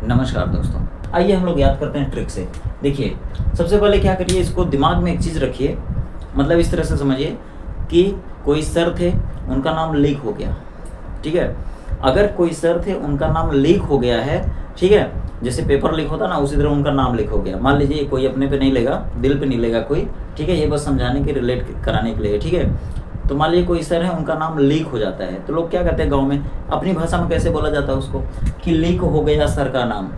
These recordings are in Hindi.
नमस्कार दोस्तों, आइए हम लोग याद करते हैं ट्रिक से। देखिए, सबसे पहले क्या करिए, इसको दिमाग में एक चीज़ रखिए, मतलब इस तरह से समझिए कि कोई सर थे, उनका नाम लीक हो गया। ठीक है, अगर कोई सर थे, उनका नाम लीक हो गया है, ठीक है, जैसे पेपर लीक होता ना, उसी तरह उनका नाम लीक हो गया। मान लीजिए कोई अपने पे नहीं लेगा, दिल पे नहीं लेगा कोई, ठीक है, ये बस समझाने के, रिलेट कराने के लिए, ठीक है। तो मान लीजिए कोई सर है, उनका नाम लीक हो जाता है, तो लोग क्या कहते हैं गाँव में, अपनी भाषा में कैसे बोला जाता है उसको, कि लीक हो गया सर का नाम,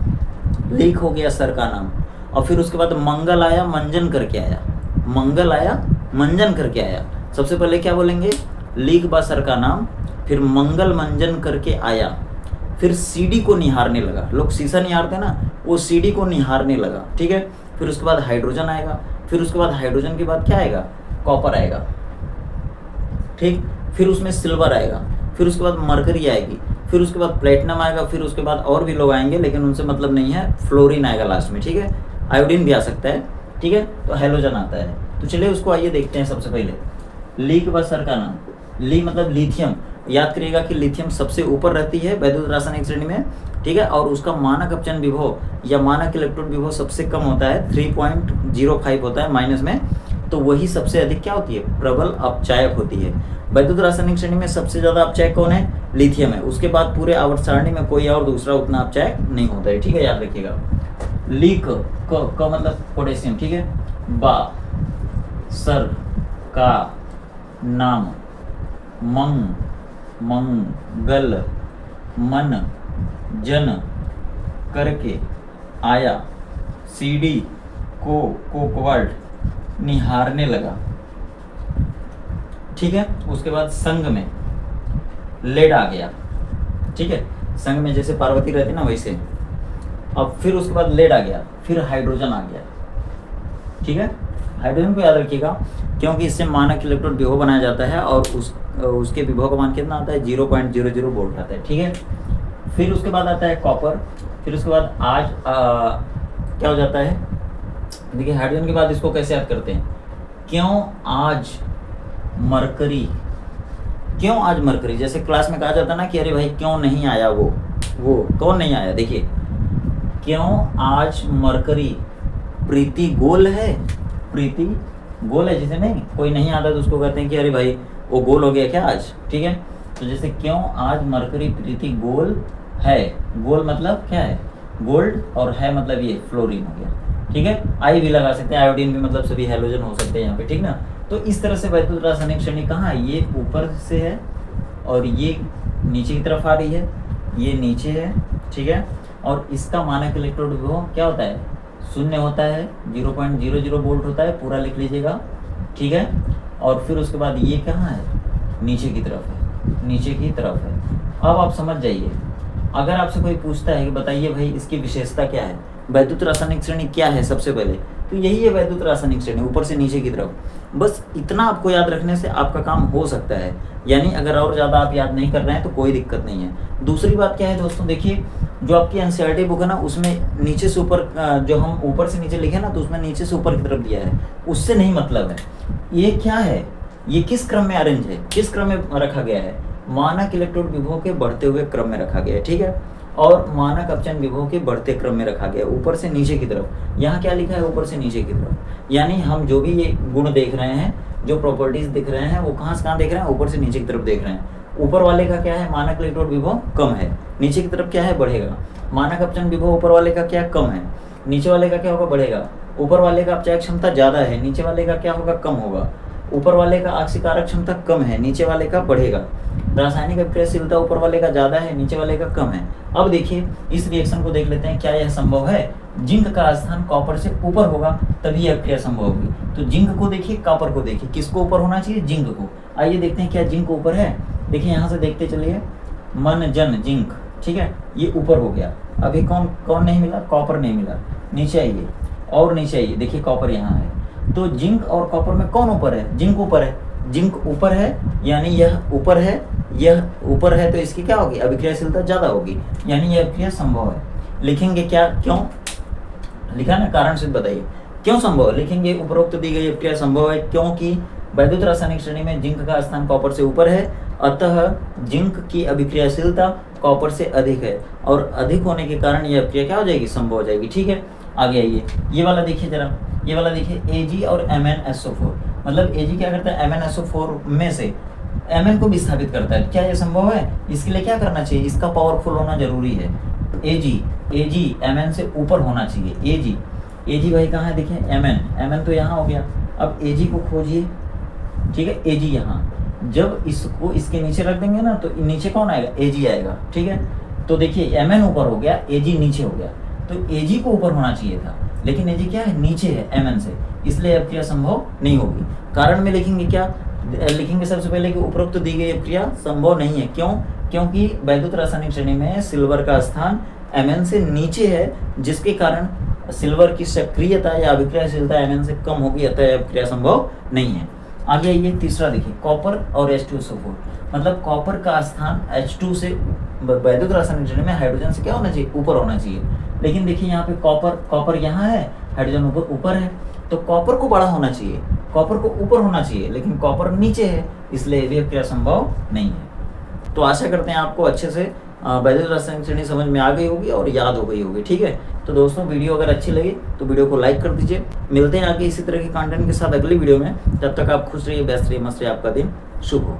लीक हो गया सर का नाम। और फिर उसके बाद मंगल आया मंजन करके आया, मंगल आया मंजन करके आया। सबसे पहले क्या बोलेंगे, लीक बा सर का नाम, फिर मंगल मंजन करके आया, फिर सीढ़ी को निहारने लगा। लोग शीशा निहारते ना, वो सीढ़ी को निहारने लगा, ठीक है। फिर उसके बाद हाइड्रोजन आएगा, फिर उसके बाद हाइड्रोजन के बाद क्या आएगा, कॉपर आएगा, ठीक। फिर उसमें सिल्वर आएगा, फिर उसके बाद मरकरी आएगी, फिर उसके बाद प्लेटिनम आएगा, फिर उसके बाद और भी लोग आएंगे, लेकिन उनसे मतलब नहीं है, फ्लोरीन आएगा लास्ट में, ठीक है। आयोडीन भी आ सकता है, ठीक है। तो हेलोजन आता है। तो चलिए उसको आइए देखते हैं। सबसे पहले लीक व सर का नाम, ली मतलब लिथियम। याद करिएगा कि लिथियम सबसे ऊपर रहती है वैद्युत रासायनिक श्रेणी में, ठीक है, और उसका मानक अपचन विभव या मानक इलेक्ट्रॉन विभव सबसे कम होता है, 3.05 होता है माइनस में। तो वही सबसे अधिक क्या होती है, प्रबल अपचायक होती है। वैद्युत रासायनिक श्रेणी में सबसे ज्यादा अपचायक कौन है, लिथियम है। उसके बाद पूरे आवर्त सारणी में कोई और दूसरा उतना अपचायक नहीं होता है, ठीक है, याद रखिएगा। लीक का मतलब पोटेशियम, ठीक है। बा सर का नाम, मंगल मन जन करके आया, सीढ़ी को कोकवर्ड निहारने लगा, ठीक है। उसके बाद संग में लेड आ गया, ठीक है, संग में जैसे पार्वती रहती ना वैसे। अब फिर उसके बाद लेड आ गया, फिर हाइड्रोजन आ गया, ठीक है। हाइड्रोजन को याद रखिएगा, क्योंकि इससे मानक इलेक्ट्रॉन विभव बनाया जाता है, और उसके विभव का मान कितना आता है, 0.00 वोल्ट आता है, ठीक है। फिर उसके बाद आता है कॉपर, फिर उसके बाद आज क्या हो जाता है, देखिए हाइड्रोजन के बाद इसको कैसे याद करते हैं, क्यों आज मरकरी, क्यों आज मरकरी। जैसे क्लास में कहा जाता है ना कि अरे भाई क्यों नहीं आया वो कौन नहीं आया, देखिए क्यों आज मरकरी, प्रीति गोल है, प्रीति गोल है, जैसे नहीं कोई नहीं आता तो उसको कहते हैं कि अरे भाई वो गोल हो गया क्या आज, ठीक है। तो जैसे क्यों आज मरकरी प्रीति गोल है, गोल मतलब क्या है, गोल्ड, और है मतलब ये फ्लोरीन हो गया, ठीक है। आई भी लगा सकते हैं, आयोडीन भी मतलब सभी हेलोजन हो सकते हैं यहाँ पे, ठीक ना। तो इस तरह से वैद्युत रासायनिक श्रेणी कहाँ है, ये ऊपर से है और ये नीचे की तरफ आ रही है, ये नीचे है, ठीक है। और इसका मानक इलेक्ट्रोड विभव क्या होता है, 0 होता है, 0.00 वोल्ट होता है, पूरा लिख लीजिएगा, ठीक है। और फिर उसके बाद ये कहाँ है, नीचे की तरफ है, नीचे की तरफ है। अब आप समझ जाइए, अगर आपसे कोई पूछता है कि बताइए भाई इसकी विशेषता क्या है, वैद्युत रासायनिक श्रेणी क्या है, सबसे पहले तो यही है वैद्युत रासायनिक श्रेणी, ऊपर से नीचे की तरफ। बस इतना आपको याद रखने से आपका काम हो सकता है, यानी अगर और ज़्यादा आप याद नहीं कर रहे हैं तो कोई दिक्कत नहीं है। दूसरी बात क्या है दोस्तों, देखिए जो आपकी एनसीईआरटी बुक है ना, उसमें नीचे से ऊपर, जो हम ऊपर से नीचे लिखे ना, तो उसमें नीचे से ऊपर की तरफ दिया है, उससे नहीं मतलब है। ये क्या है, ये किस क्रम में अरेंज है, किस क्रम में रखा गया है, मानक इलेक्ट्रॉन विभव के बढ़ते हुए क्रम में रखा गया है, ठीक है। और मानक अपचन विभव के बढ़ते क्रम में रखा गया, ऊपर से नीचे की तरफ। यहाँ क्या लिखा है, ऊपर से नीचे की तरफ, यानी हम जो भी ये गुण देख रहे हैं, जो प्रॉपर्टीज दिख रहे हैं, वो कहाँ से कहाँ देख रहे हैं, ऊपर से नीचे की तरफ देख रहे हैं। ऊपर वाले का क्या है, मानक इलेक्ट्रॉन विभव कम है, नीचे की तरफ क्या है, बढ़ेगा। मानक अपचन विभव ऊपर वाले का क्या कम है, नीचे वाले का क्या होगा, बढ़ेगा। ऊपर वाले का अपचायक क्षमता ज़्यादा है, नीचे वाले का क्या होगा, कम होगा। ऊपर वाले का आक्सीकारक क्षमता कम है, नीचे वाले का बढ़ेगा। रासायनिक अभिक्रियाशीलता ऊपर वाले का ज़्यादा है, नीचे वाले का कम है। अब देखिए इस रिएक्शन को देख लेते हैं, क्या यह संभव है, जिंक का स्थान कॉपर से ऊपर होगा तभी यह क्रिया संभव होगी। तो जिंक को देखिए, कॉपर को देखिए, किसको ऊपर होना चाहिए, जिंक को। आइए देखते हैं क्या जिंक ऊपर है। देखिए यहाँ से देखते चलिए, मन जन जिंक, ठीक है, ये ऊपर हो गया। अभी कौन कौन नहीं मिला, कॉपर नहीं मिला। नीचे आइए और नीचे आइए, देखिए कॉपर यहाँ है। तो जिंक और कॉपर में कौन ऊपर है, जिंक ऊपर है, जिंक ऊपर है, यानी यह ऊपर है, यह ऊपर है, तो इसकी क्या होगी, अभिक्रियाशीलता ज़्यादा होगी, यानी यह अभिक्रिया संभव है। लिखेंगे क्या, क्यों लिखा ना, कारण से बताइए क्यों संभव है। लिखेंगे उपरोक्त दी गई अभिक्रिया संभव है क्योंकि वैद्युत रासायनिक श्रेणी में जिंक का स्थान कॉपर से ऊपर है, अतः जिंक की अभिक्रियाशीलता कॉपर से अधिक है और अधिक होने के कारण यह अभिक्रिया क्या हो जाएगी, संभव हो जाएगी। ठीक है, आगे आइए, ये वाला देखिए जरा, ये वाला देखिए Ag और MnSO4, मतलब Ag क्या करता है, MnSO4 में से Mn को विस्थापित करता है। क्या ये संभव है? इसके लिए क्या करना चाहिए, इसका पावरफुल होना जरूरी है। Ag Mn से ऊपर होना चाहिए। Ag भाई कहाँ है, देखिए Mn तो यहाँ हो गया। अब Ag को खोजिए, ठीक है, Ag यहाँ, जब इसको इसके नीचे रख देंगे ना तो नीचे कौन आएगा, Ag आएगा। ठीक है, तो देखिए Mn ऊपर हो गया, Ag नीचे हो गया, तो Ag को ऊपर होना चाहिए था, लेकिन Ag क्या है, नीचे है Mn से, इसलिए अभिक्रिया संभव नहीं होगी। कारण में लिखेंगे क्या, लिखेंगे सबसे पहले कि उपरोक्त दी गई अभिक्रिया संभव नहीं है। क्यों? क्योंकि वैद्युत रासायनिक श्रेणी में सिल्वर का स्थान Mn से नीचे है, जिसके कारण सिल्वर की सक्रियता या अभिक्रियाशीलता Mn से कम होगी, अतः अभिक्रिया संभव नहीं है। आगे आइए, तीसरा देखिए, कॉपर और H2SO4, मतलब कॉपर का स्थान H2 से वैद्युत रासायनिक श्रेणी में हाइड्रोजन से क्या होना चाहिए, ऊपर होना चाहिए। लेकिन देखिए यहाँ पे कॉपर यहाँ है, हाइड्रोजन ऊपर है, तो कॉपर को बड़ा होना चाहिए, कॉपर को ऊपर होना चाहिए, लेकिन कॉपर नीचे है, इसलिए ये अभिक्रिया संभव नहीं है। तो आशा करते हैं आपको अच्छे से वैद्युत रासायनिक श्रेणी समझ में आ गई होगी और याद हो गई होगी। ठीक है, तो दोस्तों वीडियो अगर अच्छी लगी तो वीडियो को लाइक कर दीजिए। मिलते हैं आगे इसी तरह के कंटेंट के साथ अगली वीडियो में। तब तक आप खुश रहिए, व्यस्त रहिए, मस्त रहिए, आपका दिन शुभ हो।